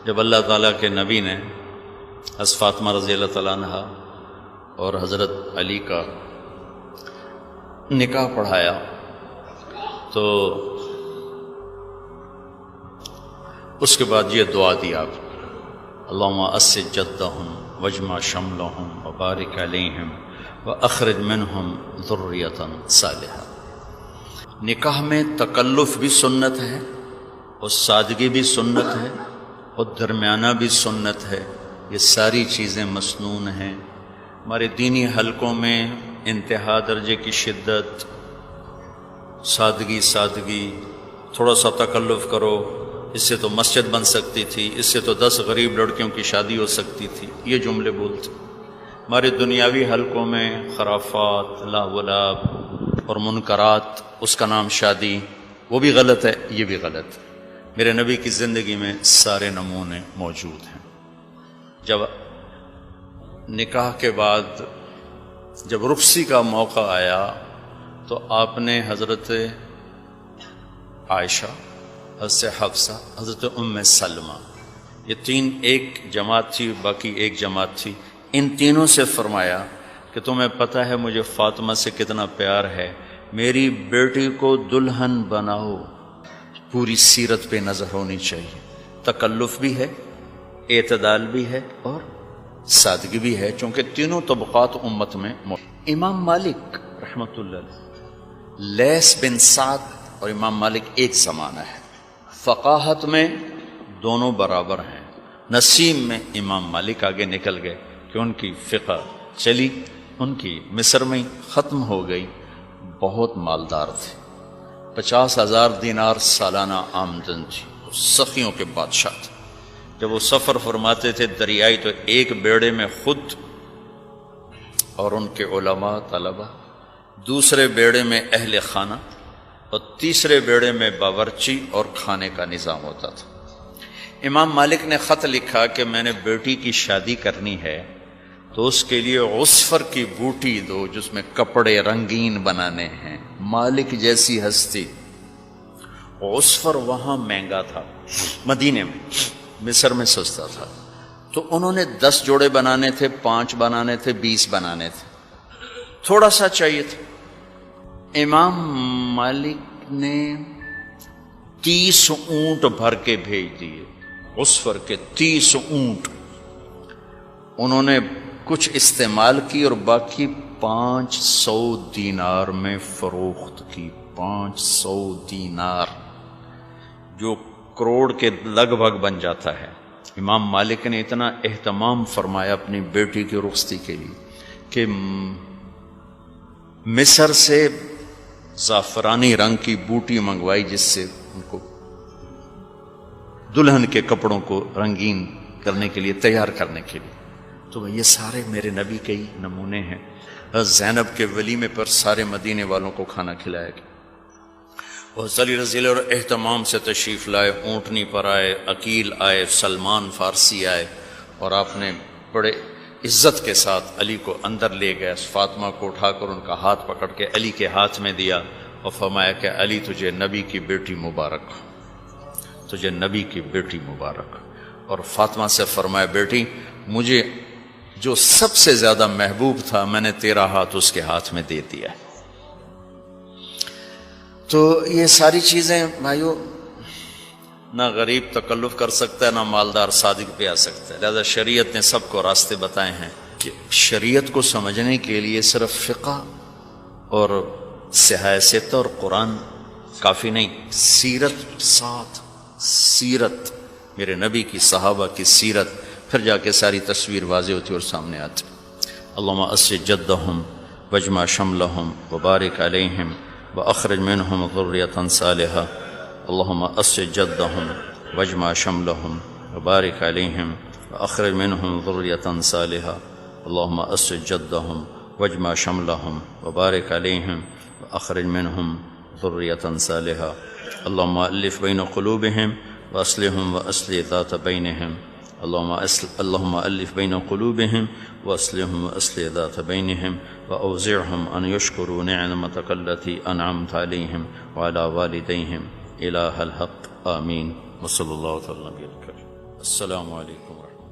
جب اللہ تعالیٰ کے نبی نے حضرت فاطمہ رضی اللہ تعالیٰ عنہ اور حضرت علی کا نکاح پڑھایا تو اس کے بعد یہ دعا دی آپ، اللہم اسج جدہم واجمع شملہم وبارک علیہم واخرج منہم ذریۃ صالحہ۔ نکاح میں تکلف بھی سنت ہے اور سادگی بھی سنت ہے اور درمیانہ بھی سنت ہے، یہ ساری چیزیں مسنون ہیں۔ ہمارے دینی حلقوں میں انتہا درجے کی شدت، سادگی، تھوڑا سا تکلف کرو، اس سے تو مسجد بن سکتی تھی، اس سے تو 10 غریب لڑکیوں کی شادی ہو سکتی تھی، یہ جملے بولتے۔ ہمارے دنیاوی حلقوں میں خرافات، لاو و لعب اور منکرات، اس کا نام شادی، وہ بھی غلط ہے، یہ بھی غلط ہے۔ میرے نبی کی زندگی میں سارے نمونے موجود ہیں۔ جب نکاح کے بعد جب رخصتی کا موقع آیا تو آپ نے حضرت عائشہ، حضرت حفصہ، حضرت ام سلمہ، یہ 3 ایک جماعت تھی، باقی ایک جماعت تھی، ان تینوں سے فرمایا کہ تمہیں پتہ ہے مجھے فاطمہ سے کتنا پیار ہے، میری بیٹی کو دلہن بناؤ، پوری سیرت پہ نظر ہونی چاہیے، تکلف بھی ہے، اعتدال بھی ہے اور سادگی بھی ہے، چونکہ تینوں طبقات امت میں موجود۔ امام مالک رحمۃ اللہ علیہ، لیث بن سعد اور امام مالک ایک زمانہ ہے، فقاہت میں دونوں برابر ہیں۔ نسیم میں امام مالک آگے نکل گئے کہ ان کی فقہ چلی، ان کی مصر میں ختم ہو گئی، بہت مالدار تھے، 50,000 دینار سالانہ آمدن تھی، سخیوں کے بادشاہ تھے۔ جب وہ سفر فرماتے تھے دریائی تو ایک بیڑے میں خود اور ان کے علماء طلبہ، دوسرے بیڑے میں اہل خانہ اور تیسرے بیڑے میں باورچی اور کھانے کا نظام ہوتا تھا۔ امام مالک نے خط لکھا کہ میں نے بیٹی کی شادی کرنی ہے تو اس کے لیے عصفر کی بوٹی دو جس میں کپڑے رنگین بنانے ہیں۔ مالک جیسی ہستی، عصفر وہاں مہنگا تھا، مدینے میں، مصر میں سستا تھا، تو انہوں نے 10 جوڑے بنانے تھے، 5 بنانے تھے، 20 بنانے تھے، تھوڑا سا چاہیے تھا۔ امام مالک نے 30 اونٹ بھر کے بھیج دیے، عصفر کے 30 اونٹ، انہوں نے کچھ استعمال کی اور باقی 500 دینار میں فروخت کی۔ 500 دینار جو کروڑ کے لگ بھگ بن جاتا ہے۔ امام مالک نے اتنا اہتمام فرمایا اپنی بیٹی کی رخصتی کے لیے کہ مصر سے زعفرانی رنگ کی بوٹی منگوائی جس سے ان کو دلہن کے کپڑوں کو رنگین کرنے کے لیے، تیار کرنے کے لیے۔ تو یہ سارے میرے نبی کے ہی نمونے ہیں۔ زینب کے ولیمے پر سارے مدینے والوں کو کھانا کھلایا گیا، اور علی رضی اللہ عنہ اہتمام سے تشریف لائے، اونٹنی پر آئے، عقیل آئے، سلمان فارسی آئے، اور آپ نے بڑے عزت کے ساتھ علی کو اندر لے گئے، فاطمہ کو اٹھا کر ان کا ہاتھ پکڑ کے علی کے ہاتھ میں دیا اور فرمایا کہ علی تجھے نبی کی بیٹی مبارک، تجھے نبی کی بیٹی مبارک۔ اور فاطمہ سے فرمایا بیٹی مجھے جو سب سے زیادہ محبوب تھا میں نے تیرا ہاتھ اس کے ہاتھ میں دے دیا۔ تو یہ ساری چیزیں بھائیو، نہ غریب تکلف کر سکتا ہے، نہ مالدار صادق پہ آ سکتا ہے، لہذا شریعت نے سب کو راستے بتائے ہیں کہ شریعت کو سمجھنے کے لیے صرف فقہ اور سیاست اور قرآن کافی نہیں، سیرت ساتھ، سیرت میرے نبی کی، صحابہ کی سیرت، پھر جا کے ساری تصویر واضح ہوتی اور سامنے آتی۔ اللہم اسج جدہم واجمع شملہم وبارک علیہم واخرج منہم ذریۃ صالحہ۔ اللہم اسج جدہم واجمع شملہم وبارک علیہم واخرج منہم ذریۃ صالحہ۔ اللہم اسج جدہم واجمع شملہم وبارک علیہم واخرج منہم ذریۃ صالحہ۔ اللہم الف بین قلوبہم واصلحہم واصلح ذات بینہم۔ اللہم الف بین قلوبہم واصلحہم واصلح ذات بینہم واوزعہم ان یشکروا نعمتک التی انعمت علیہم وعلی والدیہم الہ الحق آمین۔ وصلی اللہ تعالی علیہ وسلم۔ السلام علیکم ورحمۃ اللہ۔